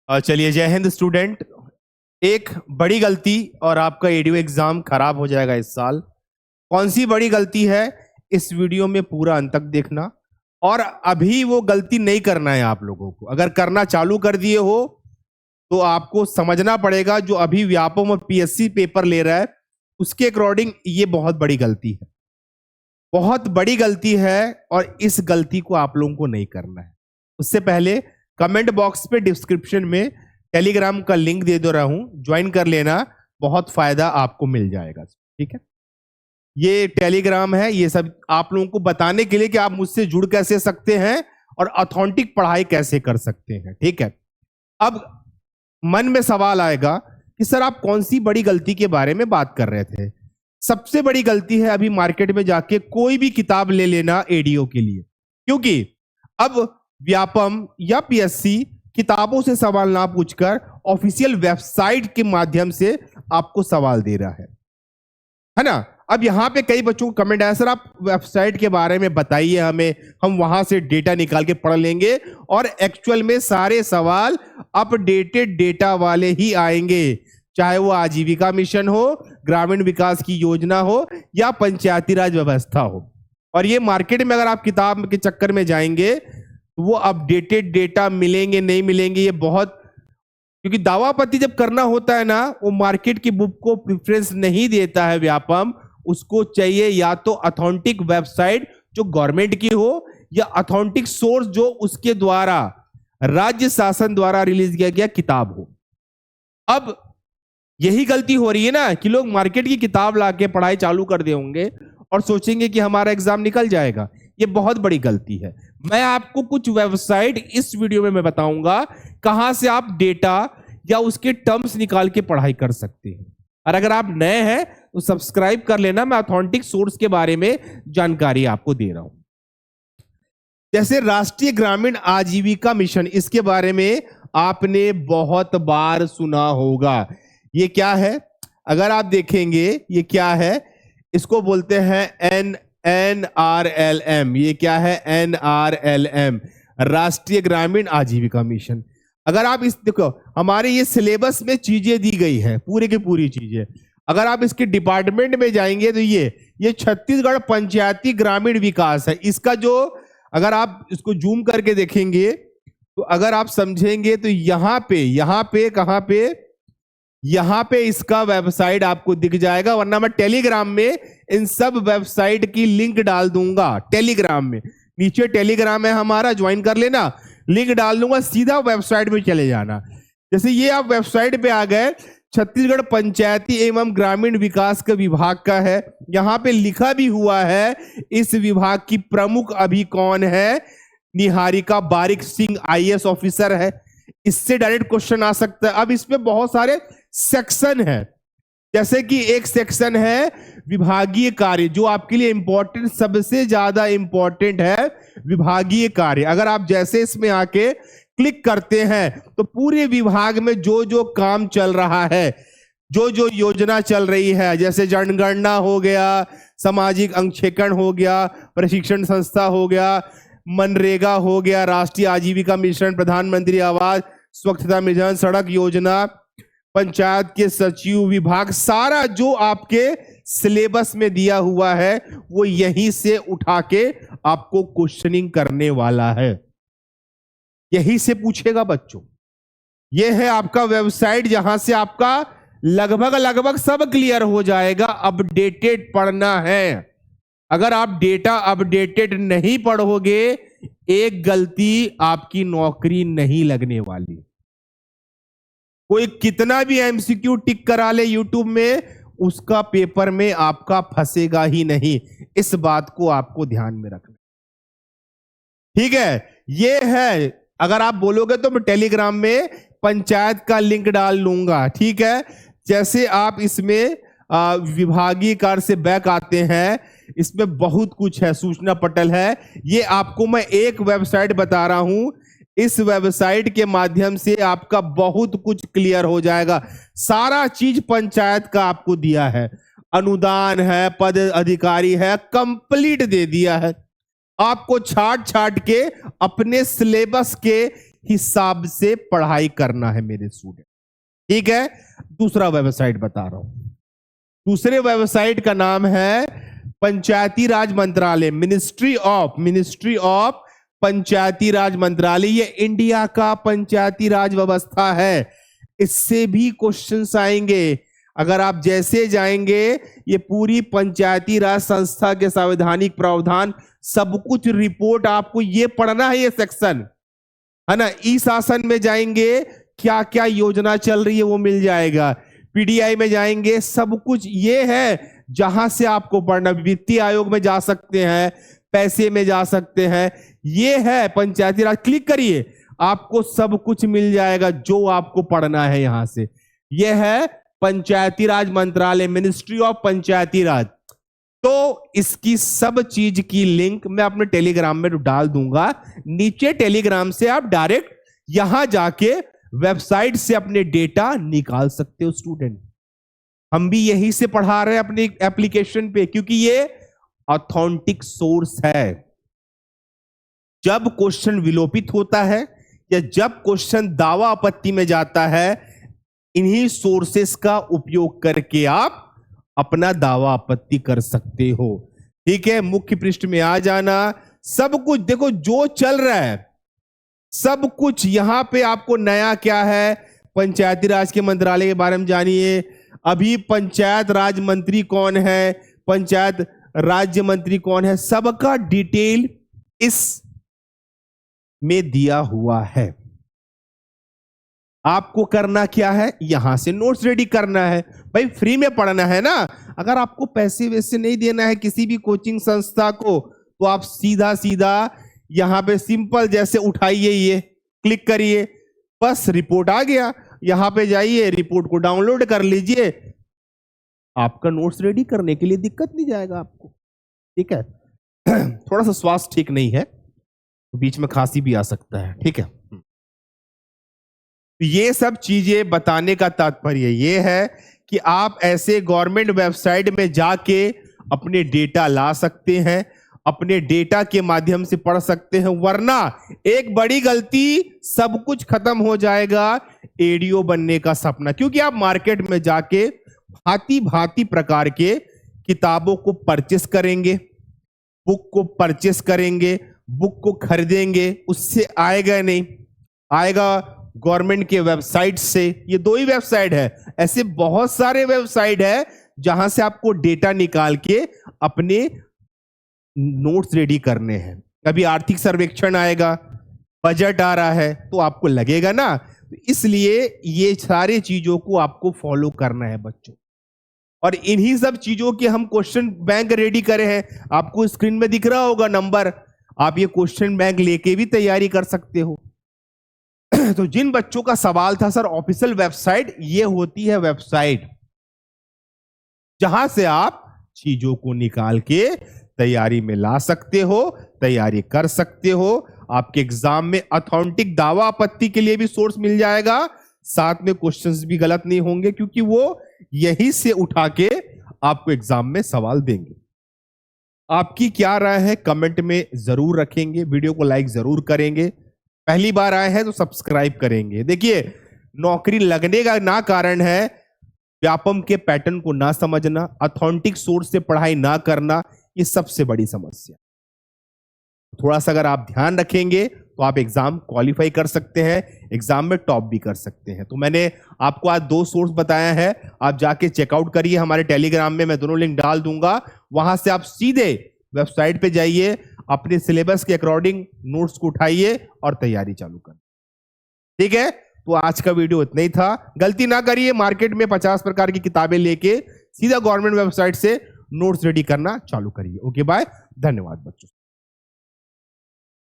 चलिए, जय हिंद स्टूडेंट। एक बड़ी गलती और आपका एडीओ एग्जाम खराब हो जाएगा इस साल। कौन सी बड़ी गलती है, इस वीडियो में पूरा अंत तक देखना। और अभी वो गलती नहीं करना है आप लोगों को। अगर करना चालू कर दिए हो तो आपको समझना पड़ेगा, जो अभी व्यापम और पीएससी पेपर ले रहा है उसके अकॉर्डिंग ये बहुत बड़ी गलती है, बहुत बड़ी गलती है। और इस गलती को आप लोगों को नहीं करना है। उससे पहले कमेंट बॉक्स पे डिस्क्रिप्शन में टेलीग्राम का लिंक दे दे रहा हूं, ज्वाइन कर लेना, बहुत फायदा आपको मिल जाएगा। ठीक है, ये टेलीग्राम है, ये सब आप लोगों को बताने के लिए कि आप मुझसे जुड़ कैसे सकते हैं और ऑथेंटिक पढ़ाई कैसे कर सकते हैं। ठीक है, अब मन में सवाल आएगा कि सर आप कौन सी बड़ी गलती के बारे में बात कर रहे थे। सबसे बड़ी गलती है अभी मार्केट में जाके कोई भी किताब ले लेना एडीओ के लिए, क्योंकि अब व्यापम या पीएससी किताबों से सवाल ना पूछकर ऑफिशियल वेबसाइट के माध्यम से आपको सवाल दे रहा है ना। अब यहां पे कई बच्चों को कमेंट आया, सर आप वेबसाइट के बारे में बताइए हमें, हम वहां से डेटा निकाल के पढ़ लेंगे। और एक्चुअल में सारे सवाल अपडेटेड डेटा वाले ही आएंगे, चाहे वो आजीविका मिशन हो, ग्रामीण विकास की योजना हो या पंचायती राज व्यवस्था हो। और ये मार्केट में अगर आप किताब के चक्कर में जाएंगे तो वो अपडेटेड डेटा मिलेंगे नहीं मिलेंगे ये बहुत, क्योंकि दावापति जब करना होता है ना, वो मार्केट की बुक को प्रेफरेंस नहीं देता है व्यापम। उसको चाहिए या तो ऑथेंटिक वेबसाइट जो गवर्नमेंट की हो, या ऑथेंटिक सोर्स जो उसके द्वारा राज्य शासन द्वारा रिलीज किया गया किताब हो। अब यही गलती हो रही है ना कि लोग मार्केट की किताब लाके पढ़ाई चालू कर दे होंगे और सोचेंगे कि हमारा एग्जाम निकल जाएगा। ये बहुत बड़ी गलती है। मैं आपको कुछ वेबसाइट इस वीडियो में मैं बताऊंगा कहां से आप डेटा या उसके टर्म्स निकाल के पढ़ाई कर सकते हैं। और अगर आप नए हैं तो सब्सक्राइब कर लेना, मैं ऑथेंटिक सोर्स के बारे में जानकारी आपको दे रहा हूं। जैसे राष्ट्रीय ग्रामीण आजीविका मिशन, इसके बारे में आपने बहुत बार सुना होगा। ये क्या है, अगर आप देखेंगे ये क्या है, इसको बोलते हैं NRLM। ये क्या है, NRLM, राष्ट्रीय ग्रामीण आजीविका मिशन। अगर आप इस देखो, हमारे ये सिलेबस में चीजें दी गई है, पूरी की पूरी चीजें। अगर आप इसके डिपार्टमेंट में जाएंगे तो ये छत्तीसगढ़ पंचायती ग्रामीण विकास है। इसका जो, अगर आप इसको जूम करके देखेंगे तो अगर आप समझेंगे तो यहां पे कहां पे, यहां पे इसका वेबसाइट आपको दिख जाएगा। वरना मैं टेलीग्राम में इन सब वेबसाइट की लिंक डाल दूंगा। टेलीग्राम में नीचे टेलीग्राम है हमारा, ज्वाइन कर लेना, लिंक डाल दूंगा, सीधा वेबसाइट में चले जाना। जैसे ये आप वेबसाइट पे आ गए, छत्तीसगढ़ पंचायती एवं ग्रामीण विकास का विभाग का है। यहां पे लिखा भी हुआ है इस विभाग की प्रमुख अभी कौन है, निहारिका बारिक सिंह IAS ऑफिसर है। इससे डायरेक्ट क्वेश्चन आ सकता है। अब इसमें बहुत सारे सेक्शन है, जैसे कि एक सेक्शन है विभागीय कार्य, जो आपके लिए इंपॉर्टेंट, सबसे ज्यादा इंपॉर्टेंट है विभागीय कार्य। अगर आप जैसे इसमें आके क्लिक करते हैं तो पूरे विभाग में जो जो काम चल रहा है, जो जो योजना चल रही है, जैसे जनगणना हो गया, सामाजिक अंशेकरण हो गया, प्रशिक्षण संस्था हो गया, मनरेगा हो गया, राष्ट्रीय आजीविका मिशन, प्रधानमंत्री आवास, स्वच्छता मिशन, सड़क योजना, पंचायत के सचिव विभाग, सारा जो आपके सिलेबस में दिया हुआ है वो यहीं से उठा के आपको क्वेश्चनिंग करने वाला है, यहीं से पूछेगा बच्चों। ये है आपका वेबसाइट जहां से आपका लगभग सब क्लियर हो जाएगा। अपडेटेड पढ़ना है। अगर आप डेटा अपडेटेड नहीं पढ़ोगे, एक गलती आपकी नौकरी नहीं लगने वाली। कोई कितना भी MCQ टिक करा ले यूट्यूब में, उसका पेपर में आपका फंसेगा ही नहीं। इस बात को आपको ध्यान में रखना, ठीक है। ये है, अगर आप बोलोगे तो मैं टेलीग्राम में पंचायत का लिंक डाल लूंगा, ठीक है। जैसे आप इसमें विभागीय कार्य से बैक आते हैं, इसमें बहुत कुछ है, सूचना पटल है। ये आपको मैं एक वेबसाइट बता रहा हूं, इस वेबसाइट के माध्यम से आपका बहुत कुछ क्लियर हो जाएगा। सारा चीज पंचायत का आपको दिया है, अनुदान है, पद अधिकारी है, कंप्लीट दे दिया है। आपको छाट छाट के अपने सिलेबस के हिसाब से पढ़ाई करना है मेरे स्टूडेंट। ठीक है, दूसरा वेबसाइट बता रहा हूं। दूसरे वेबसाइट का नाम है पंचायती राज मंत्रालय, मिनिस्ट्री ऑफ पंचायती राज मंत्रालय। ये इंडिया का पंचायती राज व्यवस्था है। इससे भी क्वेश्चंस आएंगे। अगर आप जैसे जाएंगे, ये पूरी पंचायती राज संस्था के संवैधानिक प्रावधान सब कुछ रिपोर्ट आपको ये पढ़ना है, ये सेक्शन है ना। ई शासन में जाएंगे, क्या क्या योजना चल रही है वो मिल जाएगा। पीडीआई में जाएंगे, सब कुछ ये है जहां से आपको पढ़ना। वित्तीय आयोग में जा सकते हैं, पैसे में जा सकते हैं, ये है पंचायती राज। क्लिक करिए, आपको सब कुछ मिल जाएगा जो आपको पढ़ना है यहां से। यह है पंचायती राज मंत्रालय, मिनिस्ट्री ऑफ पंचायती राज। तो इसकी सब चीज की लिंक मैं अपने टेलीग्राम में डाल दूंगा नीचे। टेलीग्राम से आप डायरेक्ट यहां जाके वेबसाइट से अपने डेटा निकाल सकते हो स्टूडेंट। हम भी यहीं से पढ़ा रहे हैं अपने एप्लीकेशन पे, क्योंकि ये ऑथेंटिक सोर्स है। जब क्वेश्चन विलोपित होता है या जब क्वेश्चन दावा आपत्ति में जाता है, इन्हीं सोर्सेस का उपयोग करके आप अपना दावा आपत्ति कर सकते हो। ठीक है, मुख्य पृष्ठ में आ जाना, सब कुछ देखो जो चल रहा है, सब कुछ यहां पे आपको नया क्या है, पंचायती राज के मंत्रालय के बारे में जानिए। अभी पंचायत राज मंत्री कौन है, पंचायत राज्य मंत्री कौन है, सबका डिटेल इस में दिया हुआ है। आपको करना क्या है, यहां से नोट्स रेडी करना है। भाई फ्री में पढ़ना है ना। अगर आपको पैसे वैसे नहीं देना है किसी भी कोचिंग संस्था को, तो आप सीधा सीधा यहां पे सिंपल जैसे उठाइए, ये क्लिक करिए, बस रिपोर्ट आ गया। यहां पे जाइए, रिपोर्ट को डाउनलोड कर लीजिए। आपका नोट्स रेडी करने के लिए दिक्कत नहीं जाएगा आपको। ठीक है, थोड़ा सा स्वास्थ्य ठीक नहीं है, तो बीच में खांसी भी आ सकता है। ठीक है, ये सब चीजें बताने का तात्पर्य ये है कि आप ऐसे गवर्नमेंट वेबसाइट में जाके अपने डेटा ला सकते हैं, अपने डेटा के माध्यम से पढ़ सकते हैं। वरना एक बड़ी गलती, सब कुछ खत्म हो जाएगा एडीओ बनने का सपना। क्योंकि आप मार्केट में जाके भांति भांति प्रकार के किताबों को परचेस करेंगे, बुक को परचेस करेंगे, बुक को खरीदेंगे, उससे आएगा नहीं, आएगा गवर्नमेंट के वेबसाइट से। ये दो ही वेबसाइट है, ऐसे बहुत सारे वेबसाइट है जहां से आपको डेटा निकाल के अपने नोट्स रेडी करने हैं। कभी आर्थिक सर्वेक्षण आएगा, बजट आ रहा है, तो आपको लगेगा ना। इसलिए ये सारी चीजों को आपको फॉलो करना है बच्चों। और इन्हीं सब चीजों के हम क्वेश्चन बैंक रेडी करे हैं। आपको स्क्रीन में दिख रहा होगा नंबर, आप ये क्वेश्चन बैंक लेके भी तैयारी कर सकते हो। तो जिन बच्चों का सवाल था सर ऑफिशियल वेबसाइट, ये होती है वेबसाइट जहां से आप चीजों को निकाल के तैयारी में ला सकते हो, तैयारी कर सकते हो। आपके एग्जाम में ऑथेंटिक दावा आपत्ति के लिए भी सोर्स मिल जाएगा, साथ में क्वेश्चंस भी गलत नहीं होंगे, क्योंकि वो यहीं से उठा के आपको एग्जाम में सवाल देंगे। आपकी क्या राय है कमेंट में जरूर रखेंगे, वीडियो को लाइक जरूर करेंगे। पहली बार आए हैं तो सब्सक्राइब करेंगे। देखिए, नौकरी लगने का ना कारण है व्यापम के पैटर्न को ना समझना, ऑथेंटिक सोर्स से पढ़ाई ना करना, ये सबसे बड़ी समस्या। थोड़ा सा अगर आप ध्यान रखेंगे तो आप एग्जाम क्वालिफाई कर सकते हैं, एग्जाम में टॉप भी कर सकते हैं। तो मैंने आपको आज 2 सोर्स बताया है, आप जाके चेकआउट करिए हमारे टेलीग्राम में, मैं दोनों लिंक डाल दूंगा। वहां से आप सीधे वेबसाइट पे जाइए, अपने सिलेबस के अकॉर्डिंग नोट्स को उठाइए और तैयारी चालू करें। ठीक है, तो आज का वीडियो इतना ही था। गलती ना करिए, मार्केट में 50 प्रकार की किताबें लेके सीधा गवर्नमेंट वेबसाइट से नोट्स रेडी करना चालू करिए। ओके बाय, धन्यवाद बच्चों।